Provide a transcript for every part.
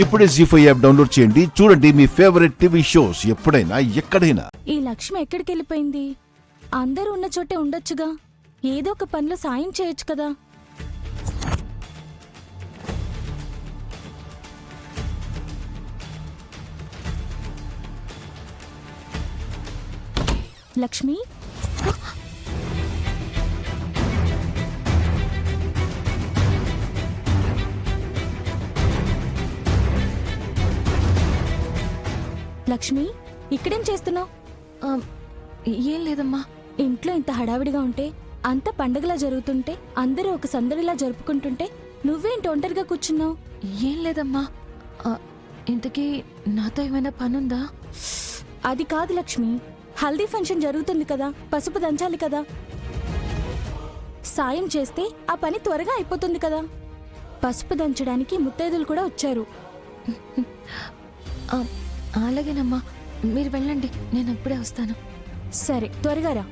ఇప్పుడే జీ5 app download చేయండి. చూడండి మీ ఫేవరెట్ టీవీ షోస్ ఎప్పుడైనా ఎక్కడైనా. ఈ లక్ష్మి ఎక్కడికి వెళ్ళిపోయింది? అందరూ ఉన్న చోటే ఉండొచ్చుగా. ఏదో ఒక పనిలో సాయం చేయొచ్చు కదా. లక్ష్మి, లక్ష్మి ఇక్కడేం చేస్తున్నావు? ఏం లేదమ్మా. ఇంట్లో ఇంత హడావిడిగా ఉంటే, అంత పండగలా జరుగుతుంటే, అందరూ ఒక సందడిలా జరుపుకుంటుంటే నువ్వేంటి ఒంటరిగా కూర్చున్నావు? ఏం లేదమ్మా. ఇంతకీ నాతో ఏమైనా పనుందా? అది కాదు లక్ష్మి, హల్దీ ఫంక్షన్ జరుగుతుంది కదా, పసుపు దంచాలి కదా. సాయం చేస్తే ఆ పని త్వరగా అయిపోతుంది కదా. పసుపు దంచడానికి ముత్తైదులు కూడా వచ్చారు. అలాగేనమ్మా, మీరు వెళ్ళండి, నేను అప్పుడే వస్తాను. సరే, త్వరగా రా.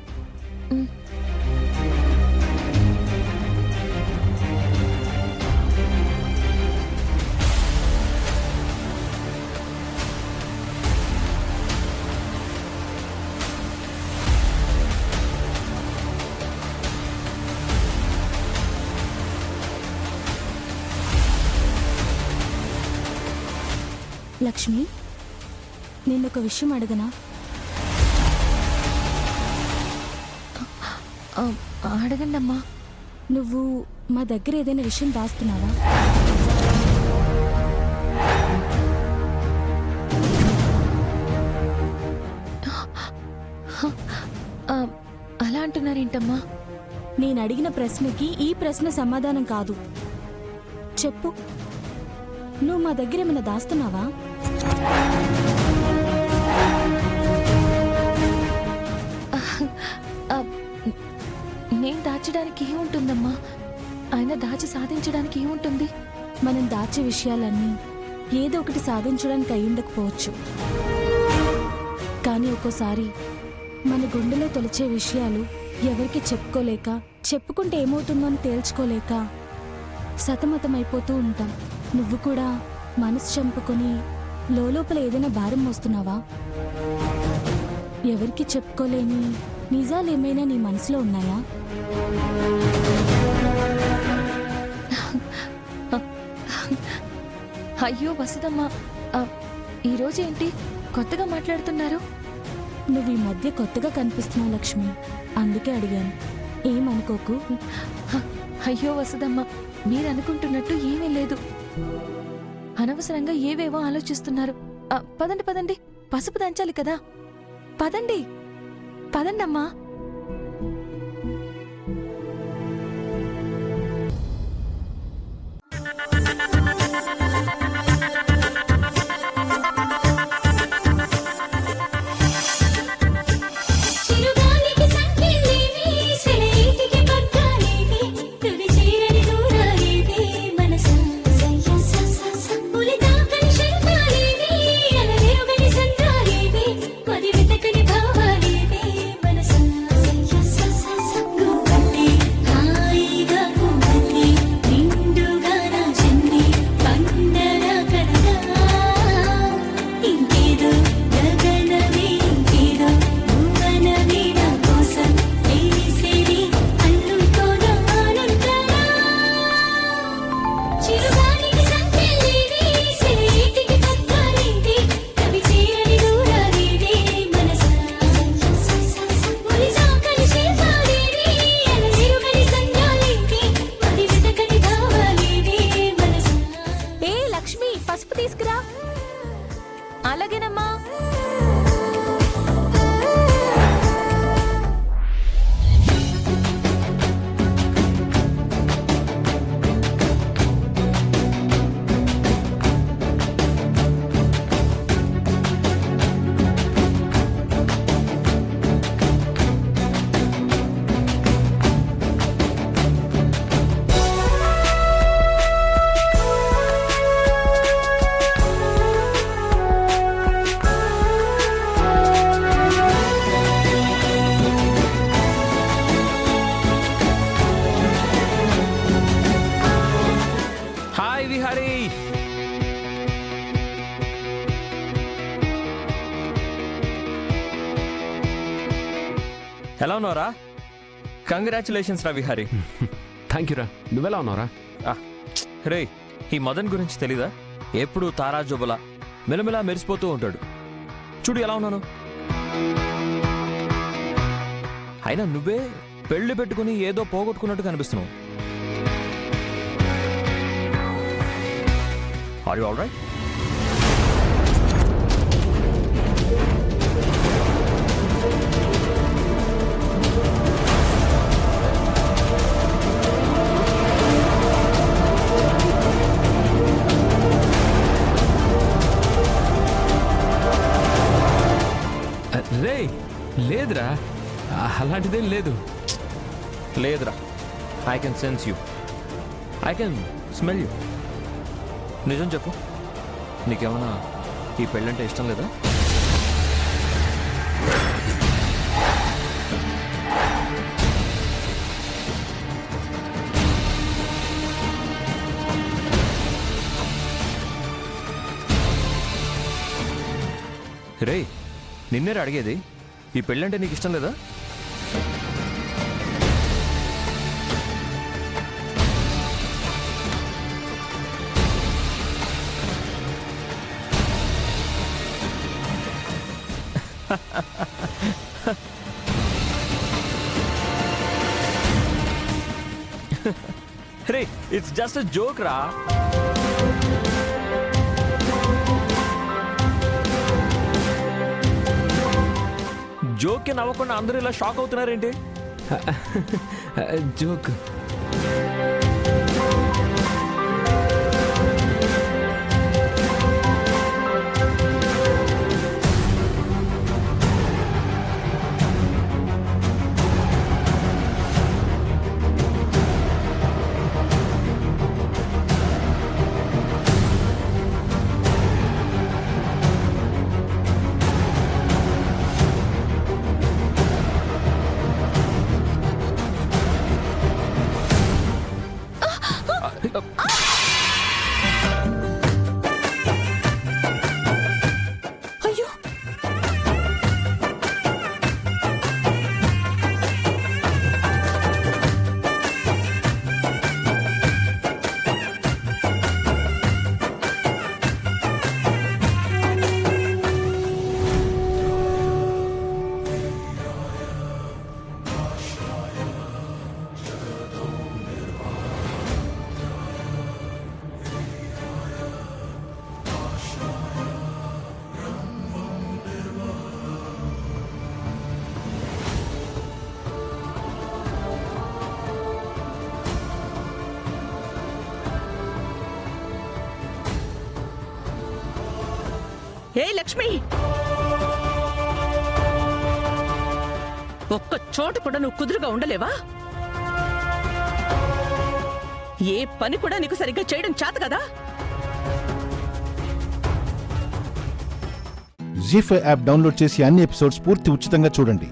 లక్ష్మి, నిన్నొక విషయం అడగనా? అడగండి అమ్మా. నువ్వు మా దగ్గర ఏదైనా విషయం దాస్తున్నావా? అలా అంటున్నారేంటమ్మా? నేను అడిగిన ప్రశ్నకి ఈ ప్రశ్న సమాధానం కాదు. చెప్పు, నువ్వు మా దగ్గర ఏమైనా దాస్తున్నావా? నేను దాచడానికి ఏముంటుందమ్మా? ఆయన దాచి సాధించడానికి ఏముంటుంది? మనం దాచే విషయాలన్నీ ఏదో ఒకటి సాధించడానికి అయి ఉండకపోవచ్చు, కానీ ఒక్కోసారి మన గుండెలో తొలిచే విషయాలు ఎవరికి చెప్పుకోలేక, చెప్పుకుంటే ఏమవుతుందో అని తేల్చుకోలేక సతమతమైపోతూ ఉంటాం. నువ్వు కూడా మనసు చంపుకొని లోపల ఏదైనా భారం మోస్తున్నావా? ఎవరికి చెప్పుకోలేని నిజాలేమైనా నీ మనసులో ఉన్నాయా? అయ్యో వసుదమ్మా, ఈరోజేంటి కొత్తగా మాట్లాడుతున్నారు? నువ్వు ఈ మధ్య కొత్తగా కనిపిస్తున్నావు లక్ష్మి, అందుకే అడిగాను. ఏమనుకోకు. అయ్యో వసుదమ్మా, మీరు అనుకుంటున్నట్టు ఏమీ లేదు. అనవసరంగా ఏవేవో ఆలోచిస్తున్నారు. పదండి పదండి, పసుపు దంచాలి కదా. పదండి పదండమ్మా. అలాగేనమ్మా. ఎలా ఉన్నావురా? కంగ్రాచులేషన్స్ రా విహారీ. థ్యాంక్ యూ రా. నువ్వెలా ఉన్నావురా? రే, ఈ మదన్ గురించి తెలీదా? ఎప్పుడు తారాజుబల మెలమెలా మెరిసిపోతూ ఉంటాడు. చూడు ఎలా ఉన్నాను. అయినా నువ్వే పెళ్లి పెట్టుకుని ఏదో పోగొట్టుకున్నట్టు కనిపిస్తున్నావు. Are you all right? రే లేదురా, అలాంటిదేం లేదు. లేదురా, I can sense you, I can smell you. నిజం చెప్పు, నీకేమన్నా ఈ పెళ్ళంటే ఇష్టం లేదా? రే, నిన్నేరా అడిగేది, ఈ పెళ్ళంటే నీకు ఇష్టం లేదా? రే, ఇట్స్ జస్ట్ అ జోక్ రా. జోక్కి నవ్వకుండా అందరూ ఇలా షాక్ అవుతున్నారేంటి? జోక్. అయ్యో, ఏ లక్ష్మి, ఒక్క చోటు కూడా నువ్వు కుదురుగా ఉండలేవా? ఏ పని కూడా నీకు సరిగ్గా చేయడం చేత కదా? జీ5 యాప్ డౌన్లోడ్ చేసి అన్ని ఎపిసోడ్స్ పూర్తి ఉచితంగా చూడండి.